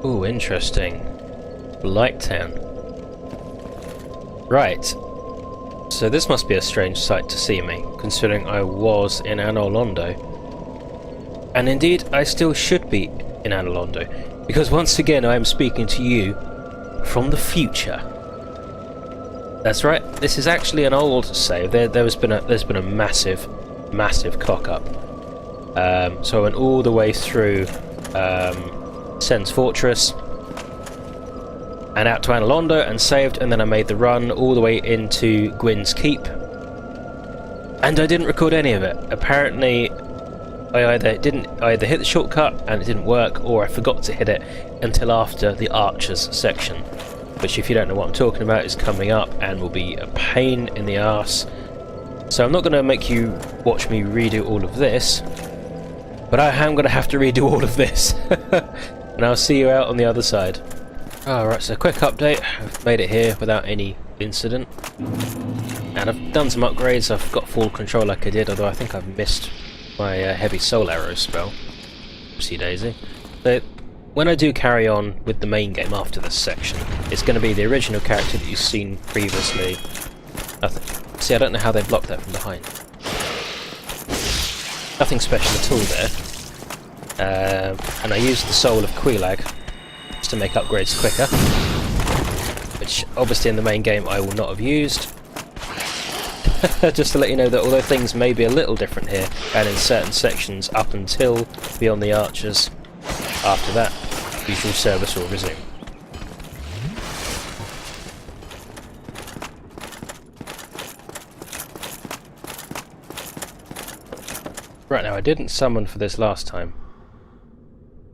Ooh, interesting. Blighttown. Right. So this must be a strange sight to see me, considering I was in Anor Londo. And indeed, I still should be in Anor Londo, because once again I am speaking to you from the future. That's right, this is actually an old save. There's been a massive cock up. So I went all the way through Sen's Fortress and out to Anor Londo and saved, and then I made the run all the way into Gwyn's Keep, and I didn't record any of it. Apparently I either hit the shortcut and it didn't work, or I forgot to hit it until after the Archers section, which, if you don't know what I'm talking about, is coming up and will be a pain in the arse. So I'm not going to make you watch me redo all of this, but I am going to have to redo all of this. And I'll see you out on the other side. Alright, so quick update. I've made it here without any incident. And I've done some upgrades. I've got full control like I did, although I think I've missed my heavy soul arrow spell. Oopsie daisy. So when I do carry on with the main game after this section, it's going to be the original character that you've seen previously. See, I don't know how they blocked that from behind. Nothing special at all there. And I used the soul of Quelaag to make upgrades quicker, which obviously in the main game I will not have used. Just to let you know that although things may be a little different here and in certain sections up until beyond the Archers, after that usual service will resume. Right, now I didn't summon for this last time,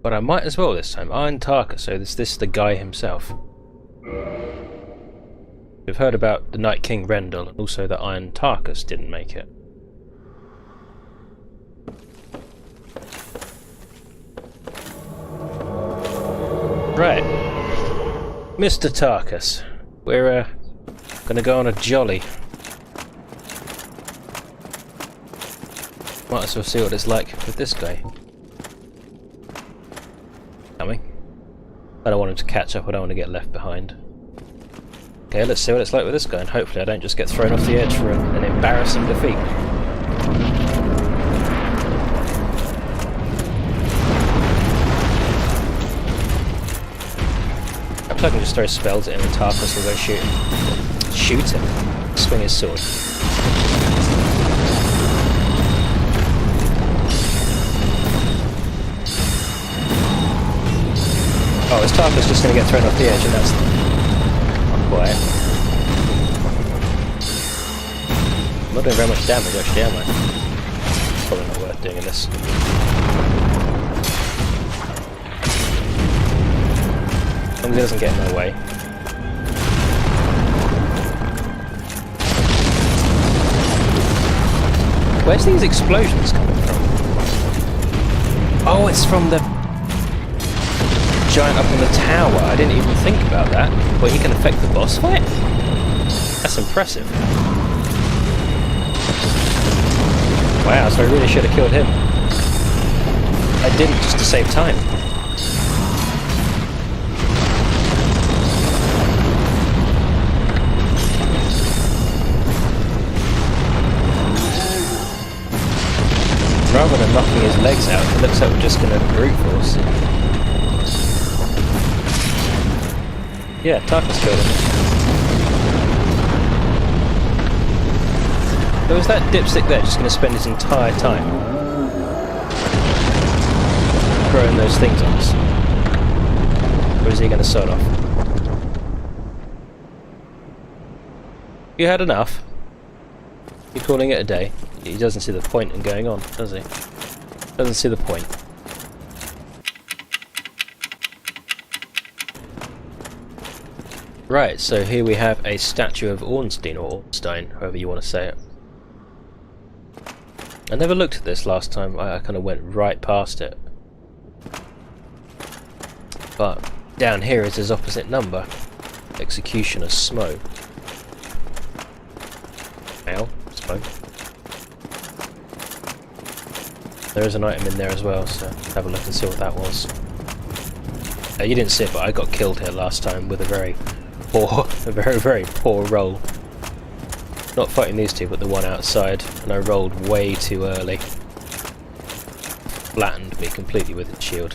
but I might as well this time. Iron Tarka, so this is the guy himself. We've heard about the Night King Rendell, and also that Iron Tarkus didn't make it. Right, Mr. Tarkus, we're gonna go on a jolly. Might as well see what it's like with this guy. Coming. I don't want him to catch up, I don't want to get left behind. Okay, let's see what it's like with this guy, and hopefully I don't just get thrown off the edge for an embarrassing defeat. Perhaps I can just throw spells at him and Tarkus will go shoot him. Shoot him? Swing his sword. Oh, is Tarkus just going to get thrown off the edge, and that's not quiet. I'm not doing very much damage actually, am I? Probably not worth doing this. As long as he doesn't get in my way. Where's these explosions coming from? Oh, it's from the giant up in the tower. I didn't even think about that. Well, he can affect the boss fight? That's impressive. Wow, so I really should have killed him. I didn't, just to save time. Rather than knocking his legs out, it looks like we're just going to brute force. Yeah, Tarkus killed him. So is that dipstick there just going to spend his entire time throwing those things on us? Or is he going to sod off? You had enough? You're calling it a day? He doesn't see the point in going on, does he? Doesn't see the point. Right, so here we have a statue of Ornstein, or Ornstein, however you want to say it. I never looked at this last time, I kind of went right past it. But down here is his opposite number, Executioner Smo. Ow, Smo. There is an item in there as well, so have a look and see what that was. You didn't see it, but I got killed here last time with a very poor, very poor roll. Not fighting these two, but the one outside, and I rolled way too early. Flattened me completely with its shield.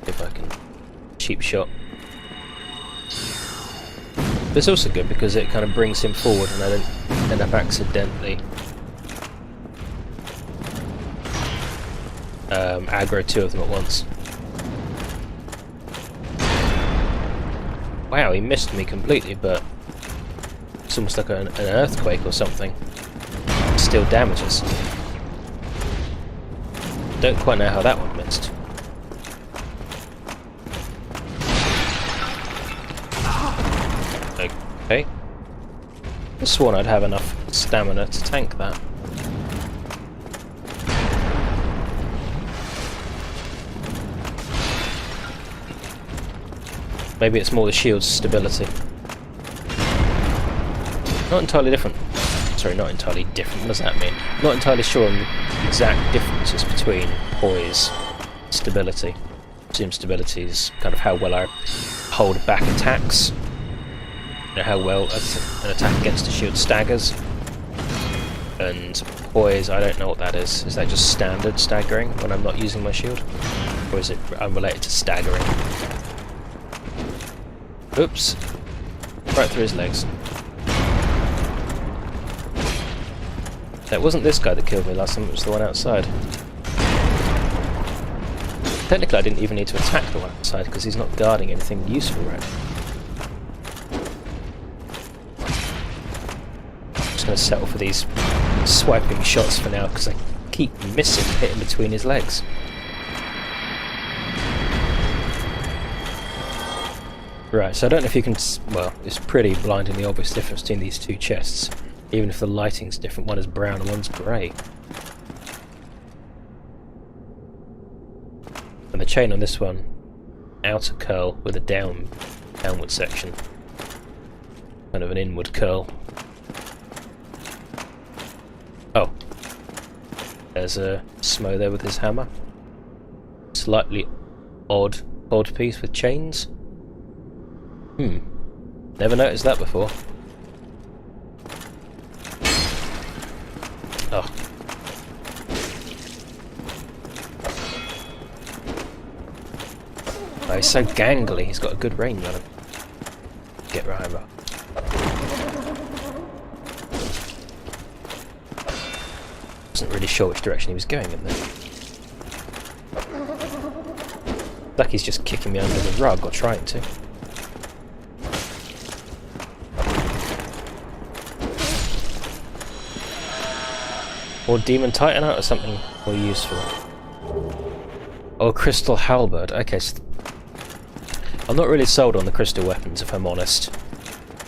If I can cheap shot. But it's also good because it kind of brings him forward, and I don't end up accidentally aggro two of them at once. Wow, he missed me completely, but it's almost like an earthquake or something. It still damages. Don't quite know how that one missed. Okay. I sworn I'd have enough stamina to tank that. Maybe it's more the shield's stability. Not entirely different. Sorry, not entirely different. What does that mean? Not entirely sure on the exact differences between poise, stability. I assume stability is kind of how well I hold back attacks. You know, how well an attack against a shield staggers. And poise, I don't know what that is. Is that just standard staggering when I'm not using my shield? Or is it unrelated to staggering? Oops. Right through his legs. That wasn't this guy that killed me last time, it was the one outside. Technically I didn't even need to attack the one outside because he's not guarding anything useful right now. I'm just going to settle for these swiping shots for now because I keep missing hitting between his legs. Right, so I don't know if you can... well, it's pretty blindingly obvious difference between these two chests. Even if the lighting's different, one is brown and one's grey. And the chain on this one, outer curl with a downward section. Kind of an inward curl. Oh. There's a Smo there with his hammer. Slightly odd piece with chains. Never noticed that before. Oh. Oh, he's so gangly, he's got a good range on him. Get right over. Wasn't really sure which direction he was going in there. Like he's just kicking me under the rug, or trying to. Or Demon Titanite or something more useful. Or Crystal Halberd. Okay, so I'm not really sold on the crystal weapons if I'm honest.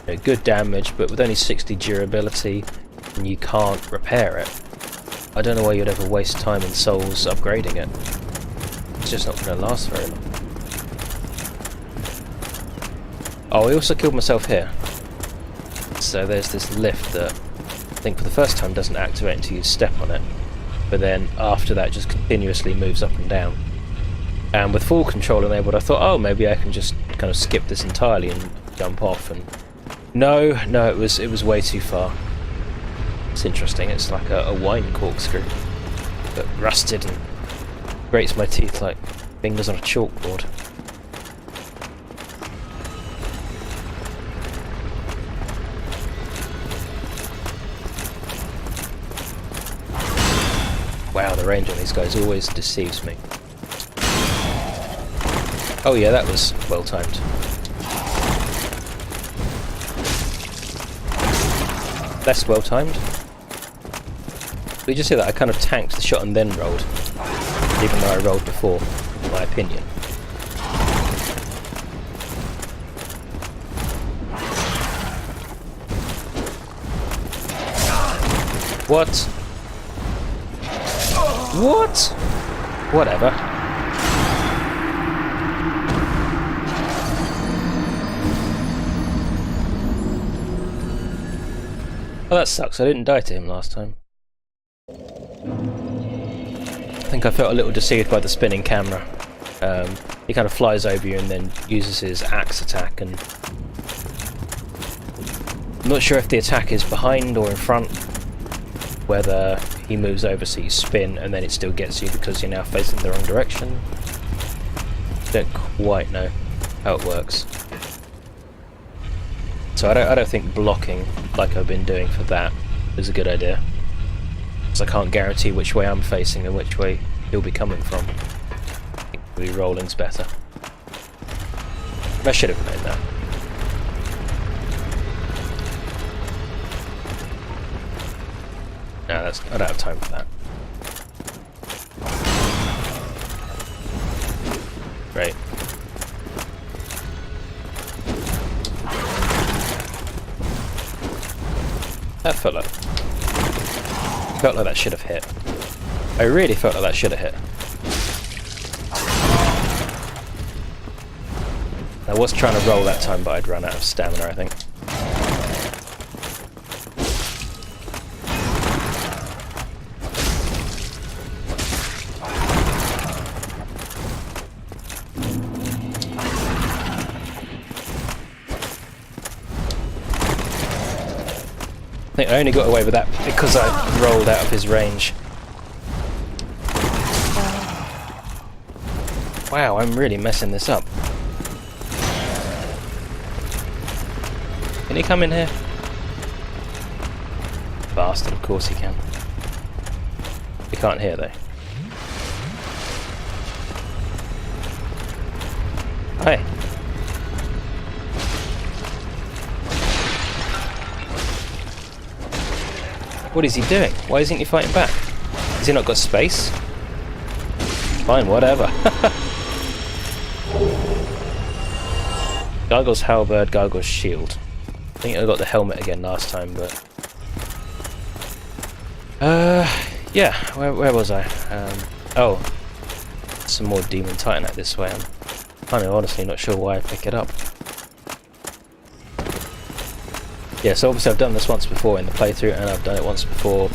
You know, good damage, but with only 60 durability, and you can't repair it. I don't know why you'd ever waste time and souls upgrading it. It's just not going to last very long. Oh, I also killed myself here. So there's this lift that I think for the first time doesn't activate until you step on it, but then after that just continuously moves up and down. And with full control enabled I thought, oh, maybe I can just kind of skip this entirely and jump off, and no, it was way too far. It's interesting, it's like a wine corkscrew, but rusted and grates my teeth like fingers on a chalkboard. Wow, the range on these guys always deceives me. Oh yeah, that was well timed. Less well timed. But you just see that I kind of tanked the shot and then rolled, even though I rolled before, in my opinion. What? What? Whatever. Oh, that sucks. I didn't die to him last time. think I felt a little deceived by the spinning camera. He kind of flies over you and then uses his axe attack, and I'm not sure if the attack is behind or in front, whether he moves over so you spin and then it still gets you because you're now facing the wrong direction. Don't quite know how it works. So I don't think blocking, like I've been doing for that, is a good idea. Because I can't guarantee which way I'm facing and which way he'll be coming from. I think maybe rolling's better. I should have known that. No, I don't have time for that. Right. That felt like that should have hit. I really felt like that should have hit. I was trying to roll that time, but I'd run out of stamina, I think. I think I only got away with that because I rolled out of his range. Wow, I'm really messing this up. Can he come in here? Bastard, of course he can. He can't hear though. Hi. What is he doing? Why isn't he fighting back? Has he not got space? Fine, whatever. Gargoyle's halberd, Gargoyle's shield. I think I got the helmet again last time, but... yeah, where was I? Oh, some more Demon Titanite this way. I'm honestly not sure why I pick it up. Yeah, so obviously I've done this once before in the playthrough, and I've done it once before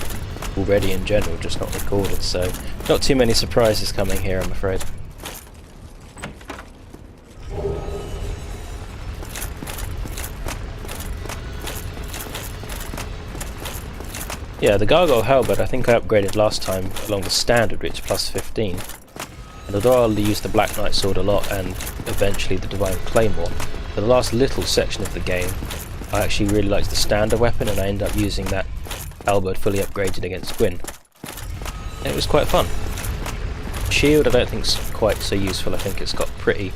already in general, just not recorded, so not too many surprises coming here, I'm afraid. Yeah, the Gargoyle Halberd I think I upgraded last time along the standard, which plus 15. And although I'll use the Black Knight Sword a lot and eventually the Divine Claymore, for the last little section of the game I actually really liked the standard weapon, and I ended up using that halberd fully upgraded against Gwyn. And it was quite fun. Shield I don't think is quite so useful. I think it's got pretty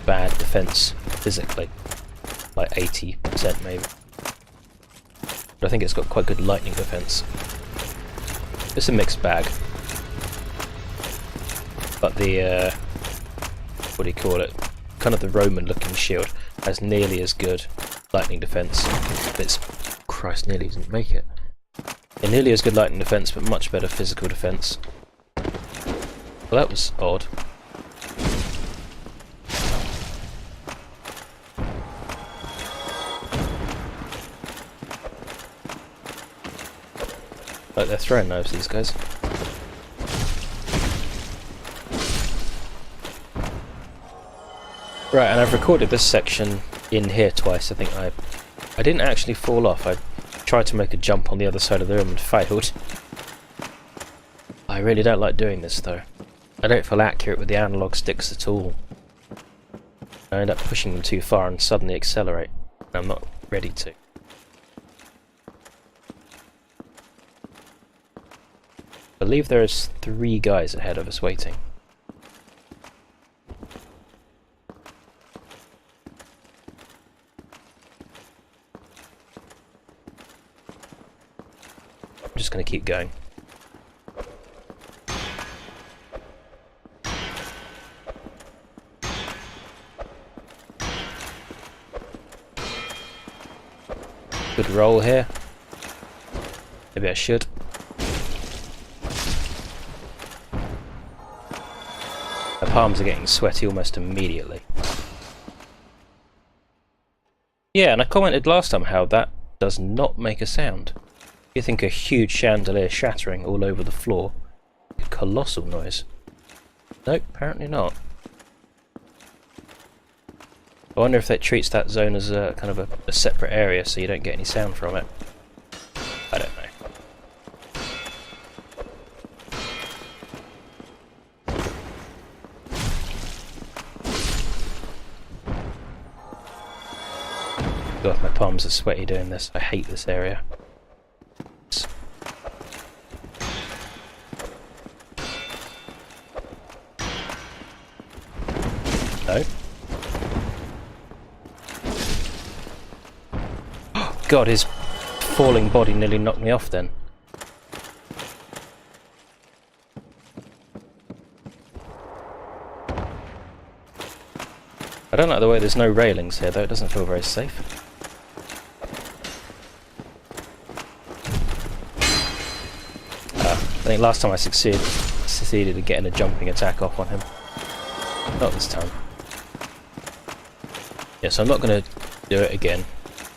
bad defense physically, like 80% maybe. But I think it's got quite good lightning defense. It's a mixed bag. But the what do you call it? Kind of the Roman looking shield has nearly as good lightning defense. But it's... Christ, nearly didn't make it. Yeah, nearly as good lightning defense, but much better physical defense. Well, that was odd. Like they're throwing knives, these guys. Right, and I've recorded this section in here twice. I think I didn't actually fall off. I tried to make a jump on the other side of the room and failed. I really don't like doing this though. I don't feel accurate with the analog sticks at all. I end up pushing them too far and suddenly accelerate. I'm not ready to. I believe there is 3 guys ahead of us waiting. I'm just going to keep going. Good roll here. Maybe I should. My palms are getting sweaty almost immediately. Yeah, and I commented last time how that does not make a sound. You think a huge chandelier shattering all over the floor could colossal noise. Nope, apparently not. I wonder if that treats that zone as a kind of a separate area so you don't get any sound from it. I don't know. God, my palms are sweaty doing this. I hate this area. No. God, his falling body nearly knocked me off then. I don't like the way there's no railings here though, it doesn't feel very safe. I think last time I succeeded in getting a jumping attack off on him. Not this time. Yeah, so I'm not going to do it again,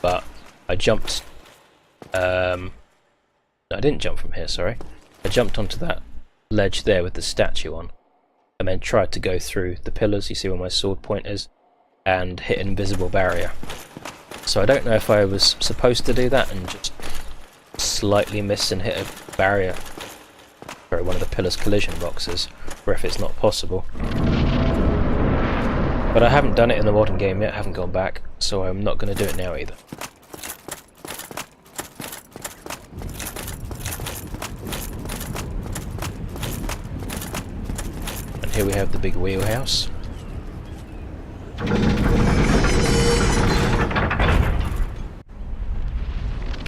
but I jumped... no, I didn't jump from here, sorry. I jumped onto that ledge there with the statue on, and then tried to go through the pillars, you see where my sword point is, and hit an invisible barrier. So I don't know if I was supposed to do that and just slightly miss and hit a barrier, or one of the pillar's collision boxes, or if it's not possible. But I haven't done it in the modern game yet, I haven't gone back, so I'm not going to do it now either. And here we have the big wheelhouse.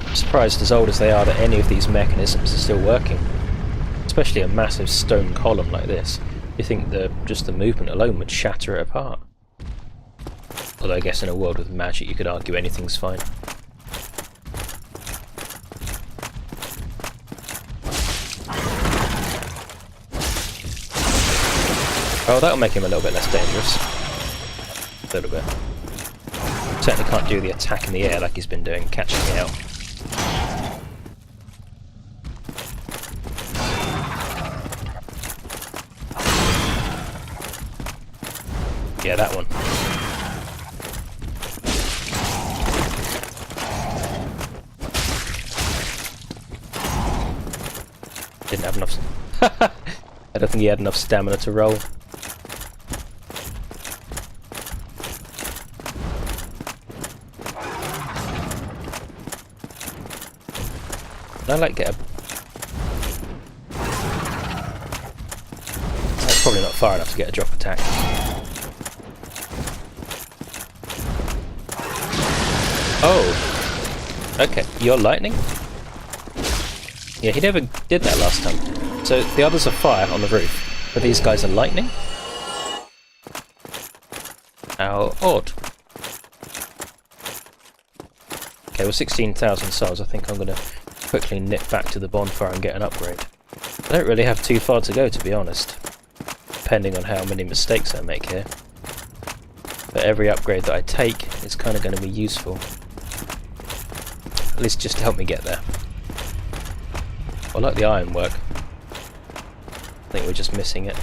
I'm surprised, as old as they are, that any of these mechanisms are still working. Especially a massive stone column like this. You think just the movement alone would shatter it apart. Although I guess in a world with magic you could argue anything's fine. Oh, that'll make him a little bit less dangerous. A little bit. Certainly can't do the attack in the air like he's been doing, catching me out. Yeah, that one. Didn't have enough... I don't think he had enough stamina to roll. I like get a... That's probably not far enough to get a drop attack. Oh! Okay, you're lightning? Yeah, he never did that last time. So the others are fire on the roof, but these guys are lightning? How odd. Okay, well 16,000 souls, I think I'm going to quickly nip back to the bonfire and get an upgrade. I don't really have too far to go, to be honest, depending on how many mistakes I make here. But every upgrade that I take is kind of going to be useful. At least just to help me get there. I like the ironwork. I think we're just missing it.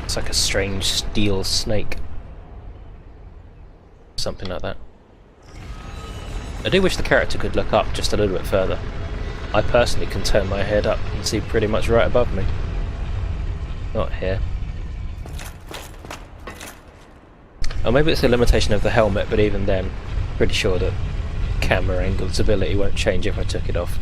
It's like a strange steel snake. Something like that. I do wish the character could look up just a little bit further. I personally can turn my head up and see pretty much right above me. Not here. Or maybe it's a limitation of the helmet, but even then, pretty sure that camera angle stability won't change if I took it off.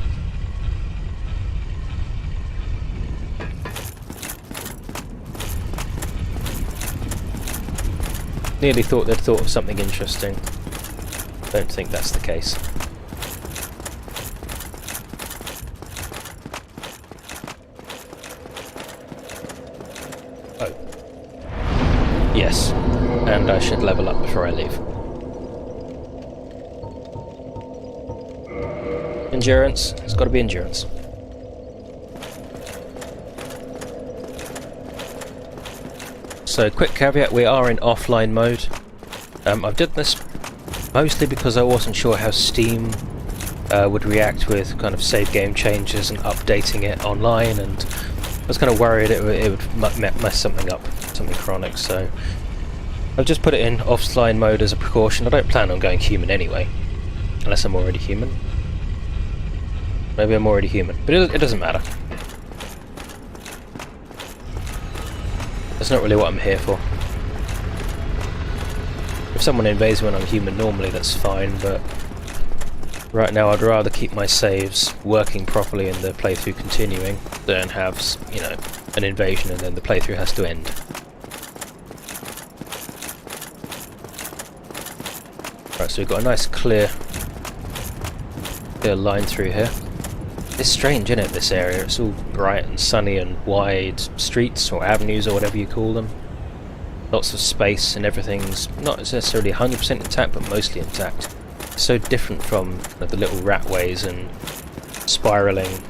Nearly thought they'd thought of something interesting. Don't think that's the case. Oh. Yes. And I should level up before I leave. Endurance. It's got to be endurance. So, quick caveat, we are in offline mode. I've done this mostly because I wasn't sure how Steam would react with kind of save game changes and updating it online, and I was kind of worried it would mess something up, something chronic, so I've just put it in offline mode as a precaution. I don't plan on going human anyway, unless I'm already human. Maybe I'm already human, but it doesn't matter. That's not really what I'm here for. If someone invades when I'm human normally, that's fine, but right now I'd rather keep my saves working properly and the playthrough continuing than have, you know, an invasion and then the playthrough has to end. Right, so we've got a nice clear line through here. It's strange, isn't it, this area? It's all bright and sunny and wide streets or avenues or whatever you call them. Lots of space and everything's not necessarily 100% intact, but mostly intact. It's so different from the little ratways and spiralling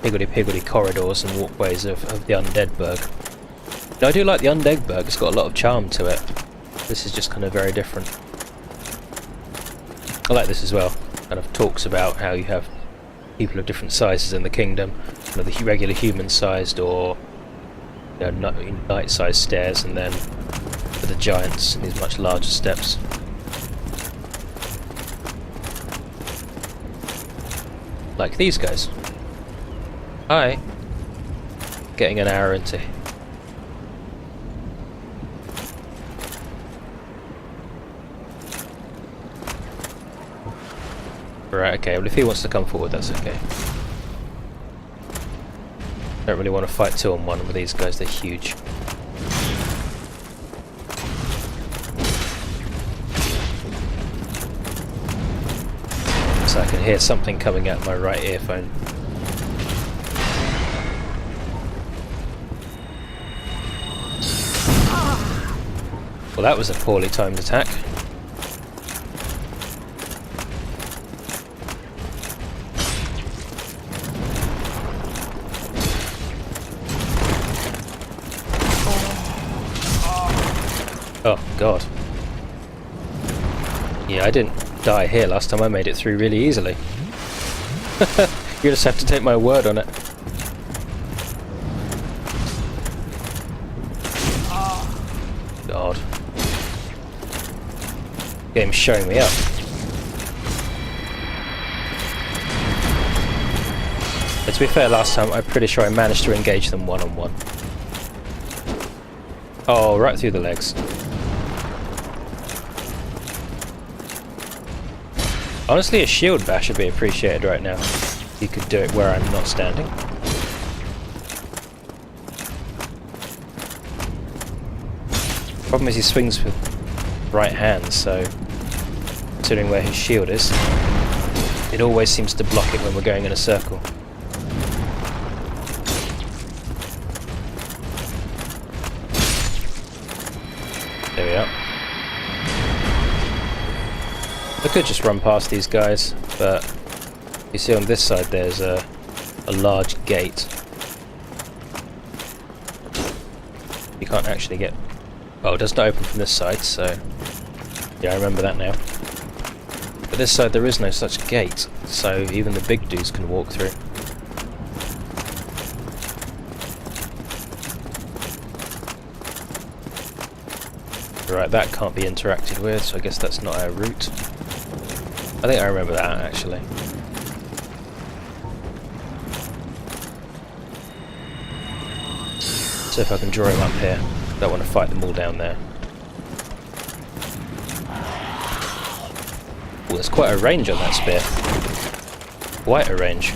higgledy-piggledy corridors and walkways of the Undeadburg. Now, I do like the Undeadburg, it's got a lot of charm to it. This is just kind of very different. I like this as well. Kind of talks about how you have people of different sizes in the kingdom, kind of the regular human-sized or knight-sized stairs, and then for the giants, these much larger steps. Like these guys. Hi. Getting an hour into. Right, okay, well if he wants to come forward, that's okay. Don't really want to fight 2-on-1 with these guys, they're huge. So I can hear something coming out of my right earphone. Well, that was a poorly timed attack. Oh god. Yeah, I didn't die here last time, I made it through really easily. You just have to take my word on it. God. Game's showing me up. But to be fair, last time I'm pretty sure I managed to engage them one-on-one. Oh, right through the legs. Honestly, a shield bash would be appreciated right now. You could do it where I'm not standing. Problem is he swings with right hand, so considering where his shield is, it always seems to block it when we're going in a circle. There we are. I could just run past these guys, but you see on this side there's a large gate. You can't actually get... Oh, it doesn't open from this side, so... Yeah, I remember that now. But this side there is no such gate, so even the big dudes can walk through. Right, that can't be interacted with, so I guess that's not our route. I think I remember that, actually. So if I can draw him up here. Don't want to fight them all down there. Oh, there's quite a range on that spear. Quite a range.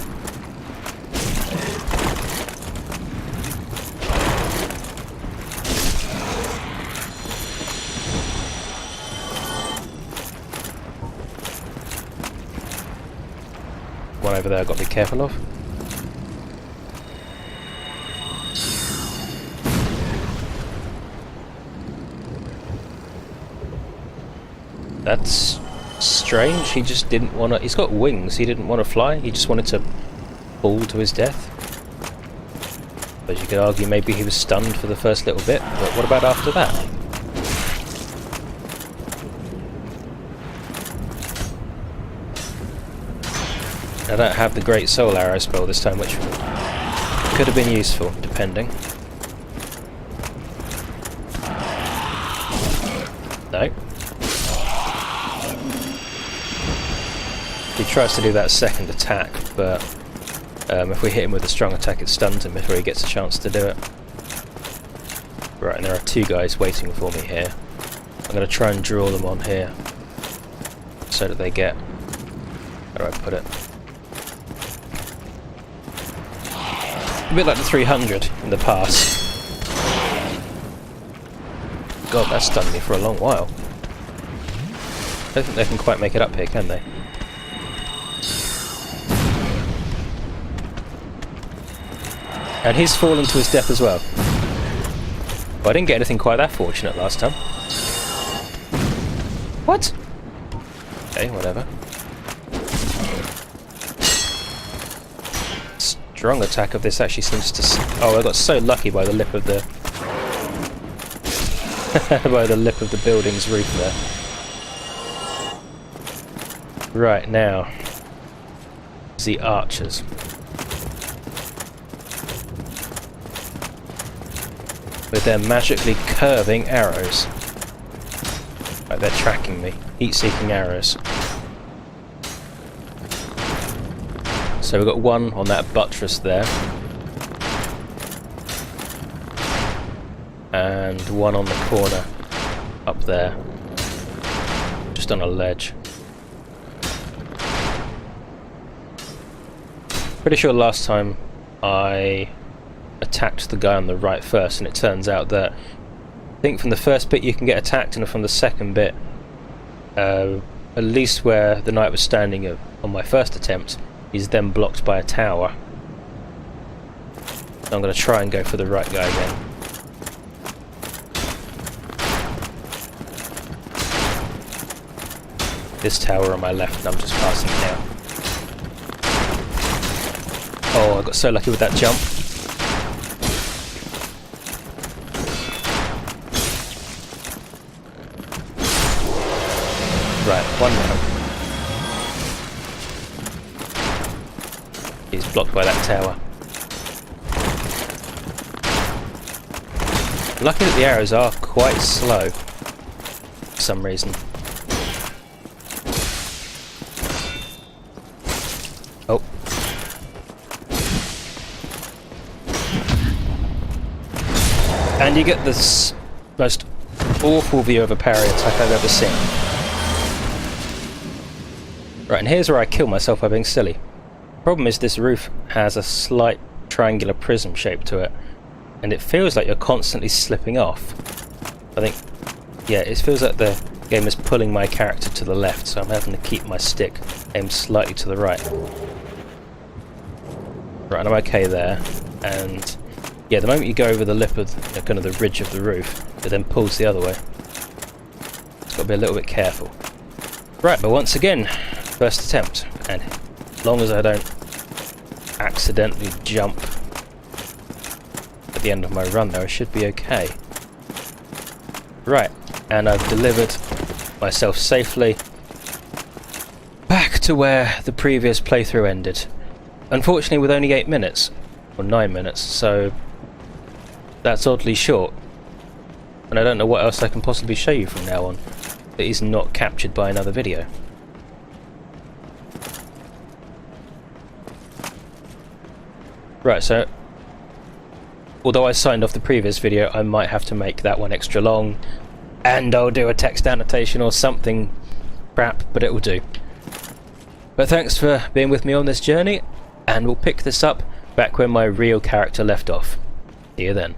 One over there I've got to be careful of. That's strange, he just didn't want to... He's got wings, he didn't want to fly, he just wanted to fall to his death. But you could argue maybe he was stunned for the first little bit, but what about after that? I don't have the Great Soul Arrow spell this time, which could have been useful, depending. No. He tries to do that second attack, but if we hit him with a strong attack, it stuns him before he gets a chance to do it. Right, and there are two guys waiting for me here. I'm going to try and draw them on here, so that they get... How do I put it? A bit like the 300 in the past. God, that's stunned me for a long while. I don't think they can quite make it up here, can they? And he's fallen to his death as well. Well, I didn't get anything quite that fortunate last time. What? Okay, whatever. Strong attack of this actually seems to... Oh, I got so lucky by the lip of the... by the lip of the building's roof there. Right, now... the archers. With their magically curving arrows. Right, they're tracking me. Heat-seeking arrows. So we've got one on that buttress there. And one on the corner up there. Just on a ledge. Pretty sure last time I attacked the guy on the right first, and it turns out that I think from the first bit you can get attacked, and from the second bit, at least where the knight was standing on my first attempt, he's then blocked by a tower. So I'm going to try and go for the right guy again. This tower on my left, and I'm just passing now. Oh, I got so lucky with that jump. Right, one now. He's blocked by that tower. Lucky that the arrows are quite slow for some reason. Oh. And you get this most awful view of a parry attack I've ever seen. Right, and here's where I kill myself by being silly. Problem is this roof has a slight triangular prism shape to it, and it feels like you're constantly slipping off. I think, yeah, it feels like the game is pulling my character to the left, so I'm having to keep my stick aimed slightly to the right. Right, and I'm okay there, and yeah, the moment you go over the lip of kind of the ridge of the roof, it then pulls the other way. It's got to be a little bit careful. Right, but once again, first attempt, and as long as I don't accidentally jump at the end of my run there, I should be okay. Right, and I've delivered myself safely back to where the previous playthrough ended. Unfortunately with only 8 minutes, or 9 minutes, so that's oddly short. And I don't know what else I can possibly show you from now on that is not captured by another video. Right, so although I signed off the previous video, I might have to make that one extra long, and I'll do a text annotation or something crap, but it will do. But thanks for being with me on this journey, and we'll pick this up back where my real character left off. See you then.